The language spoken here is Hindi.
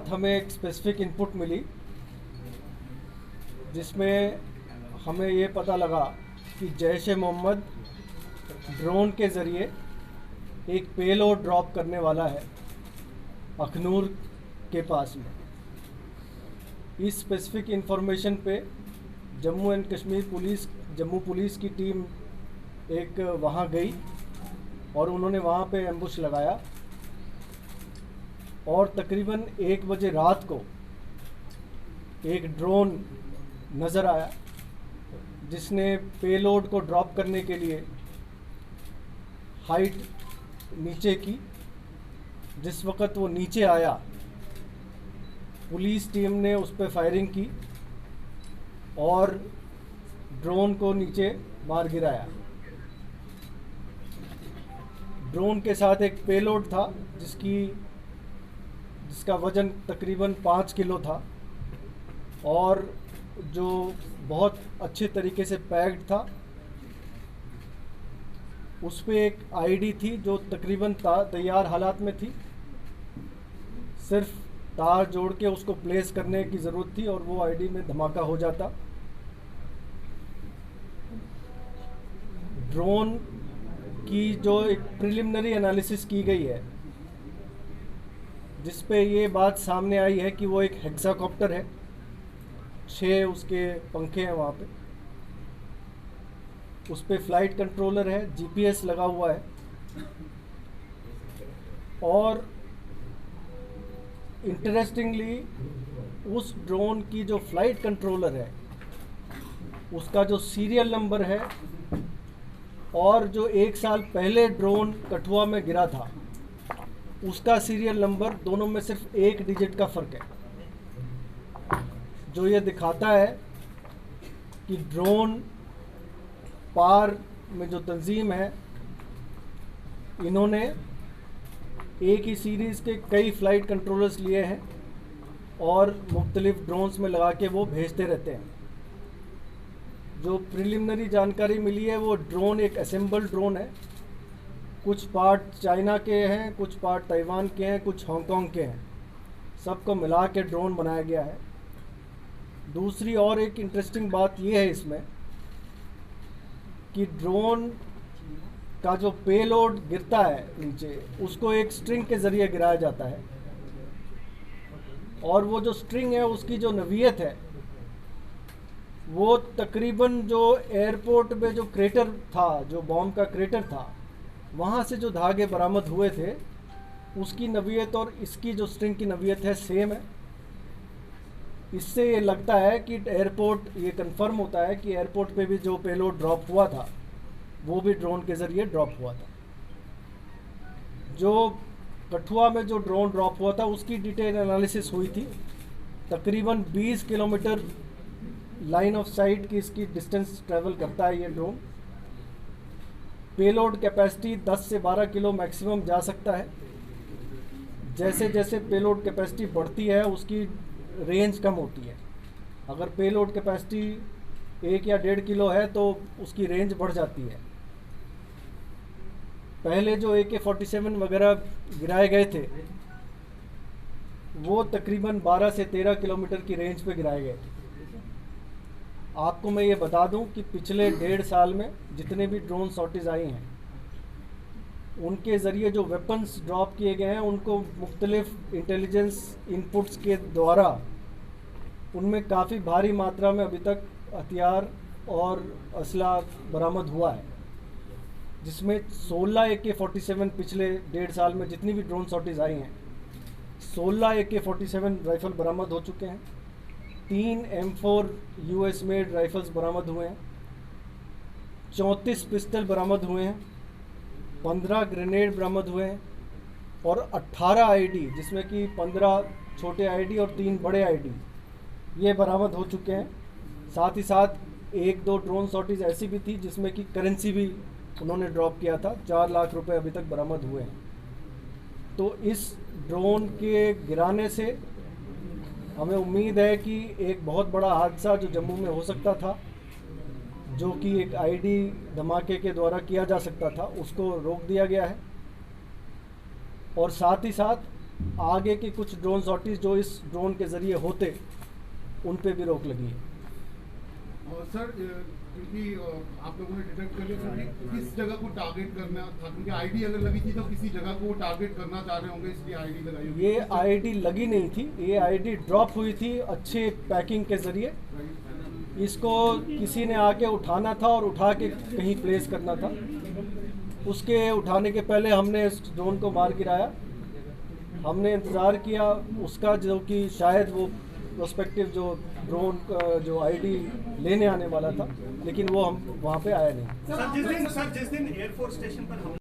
हमें एक स्पेसिफिक इनपुट मिली जिसमें हमें ये पता लगा कि जैश ए मोहम्मद ड्रोन के ज़रिए एक पेलोड ड्रॉप करने वाला है अखनूर के पास में। इस स्पेसिफिक इंफॉर्मेशन पे Jammu and Kashmir police, Jammu police की टीम एक वहाँ गई और उन्होंने वहाँ पे एम्बुश लगाया और तकरीबन 1 बजे रात को एक ड्रोन नज़र आया जिसने पेलोड को ड्रॉप करने के लिए हाइट नीचे की। जिस वक़्त वो नीचे आया पुलिस टीम ने उस पर फायरिंग की और ड्रोन को नीचे मार गिराया। ड्रोन के साथ एक पेलोड था जिसका वज़न तकरीबन 5 किलो था और जो बहुत अच्छे तरीके से पैक्ड था। उस पर एक आईडी थी जो तकरीबन तैयार हालात में थी, सिर्फ तार जोड़ के उसको प्लेस करने की ज़रूरत थी और वो आईडी में धमाका हो जाता। ड्रोन की जो एक प्रिलिमिनरी एनालिसिस की गई है जिस पे ये बात सामने आई है कि वो एक हेक्साकॉप्टर है, 6 उसके पंखे हैं वहाँ पे, उस पे फ्लाइट कंट्रोलर है, जीपीएस लगा हुआ है और इंटरेस्टिंगली उस ड्रोन की जो फ्लाइट कंट्रोलर है उसका जो सीरियल नंबर है और जो 1 साल पहले ड्रोन कठुआ में गिरा था उसका सीरियल नंबर, दोनों में सिर्फ 1 डिजिट का फ़र्क है, जो ये दिखाता है कि ड्रोन पार में जो तंजीम है इन्होंने एक ही सीरीज़ के कई फ़्लाइट कंट्रोलर्स लिए हैं और मुख्तलिफ ड्रोन्स में लगा के वो भेजते रहते हैं। जो प्रिलिमिनरी जानकारी मिली है वो ड्रोन एक असेंबल ड्रोन है, कुछ पार्ट चाइना के हैं, कुछ पार्ट ताइवान के हैं, कुछ हांगकांग के हैं, सबको मिला के ड्रोन बनाया गया है। दूसरी और एक इंटरेस्टिंग बात ये है इसमें कि ड्रोन का जो पेलोड गिरता है नीचे उसको एक स्ट्रिंग के ज़रिए गिराया जाता है और वो जो स्ट्रिंग है उसकी जो नवीयत है वो तकरीबन जो एयरपोर्ट में जो क्रेटर था, जो बॉम्ब का क्रेटर था, वहाँ से जो धागे बरामद हुए थे उसकी नवीयत और इसकी जो स्ट्रिंग की नवीयत है सेम है। इससे ये लगता है कि एयरपोर्ट, ये कंफर्म होता है कि एयरपोर्ट पे भी जो पेलोड ड्रॉप हुआ था वो भी ड्रोन के ज़रिए ड्रॉप हुआ था। जो कठुआ में जो ड्रोन ड्रॉप हुआ था उसकी डिटेल एनालिसिस हुई थी। तकरीबन 20 किलोमीटर लाइन ऑफ साइट की इसकी डिस्टेंस ट्रैवल करता है ये ड्रोन। पेलोड कैपेसिटी 10 से 12 किलो मैक्सिमम जा सकता है। जैसे जैसे पेलोड कैपेसिटी बढ़ती है उसकी रेंज कम होती है। अगर पेलोड कैपेसिटी 1 या 1.5 किलो है तो उसकी रेंज बढ़ जाती है। पहले जो AK-47 वगैरह गिराए गए थे वो तकरीबन 12 से 13 किलोमीटर की रेंज पे गिराए गए थे। आपको मैं ये बता दूं कि पिछले 1.5 साल में जितने भी ड्रोन शॉटेज आई हैं उनके ज़रिए जो वेपन्स ड्रॉप किए गए हैं उनको मुख्तलिफ इंटेलिजेंस इनपुट्स के द्वारा उनमें काफ़ी भारी मात्रा में अभी तक हथियार और असला बरामद हुआ है, जिसमें 16 AK-47 पिछले 1.5 साल में जितनी भी ड्रोन शॉटेज आई हैं 16 AK-47 राइफ़ल बरामद हो चुके हैं। 3 M4 US मेड राइफ़ल्स बरामद हुए हैं, 34 पिस्टल बरामद हुए हैं, 15 ग्रेनेड बरामद हुए हैं और 18 आईडी, जिसमें कि 15 छोटे आईडी और 3 बड़े आईडी ये बरामद हो चुके हैं। साथ ही साथ 1-2 ड्रोन शॉटेज ऐसी भी थी जिसमें कि करेंसी भी उन्होंने ड्रॉप किया था। 4 लाख रुपए अभी तक बरामद हुए हैं। तो इस ड्रोन के गिराने से हमें उम्मीद है कि एक बहुत बड़ा हादसा जो जम्मू में हो सकता था, जो कि एक आईडी धमाके के द्वारा किया जा सकता था, उसको रोक दिया गया है। और साथ ही साथ आगे के कुछ ड्रोन सॉर्टीज जो इस ड्रोन के ज़रिए होते उन पे भी रोक लगी है। और सर क्योंकि आप लोगों ने डिटेक्ट कर लिया सर कि किस जगह को टारगेट करना था, क्योंकि आईडी अगर लगी थी तो किसी जगह को टारगेट करना चाह रहे होंगे, इसलिए आईडी लगाई होगी। ये आईडी लगी नहीं थी, ये आईडी ड्रॉप हुई थी अच्छे पैकिंग के ज़रिए। इसको किसी ने आके उठाना था और उठा के कहीं प्लेस करना था। उसके उठाने के पहले हमने इस ड्रोन को मार गिराया। हमने इंतज़ार किया उसका, जो कि शायद वो प्रोस्पेक्टिव जो ड्रोन जो आईडी लेने आने वाला था, लेकिन वो हम वहाँ पे आया नहीं। सर जिस दिन एयरफोर्स स्टेशन पर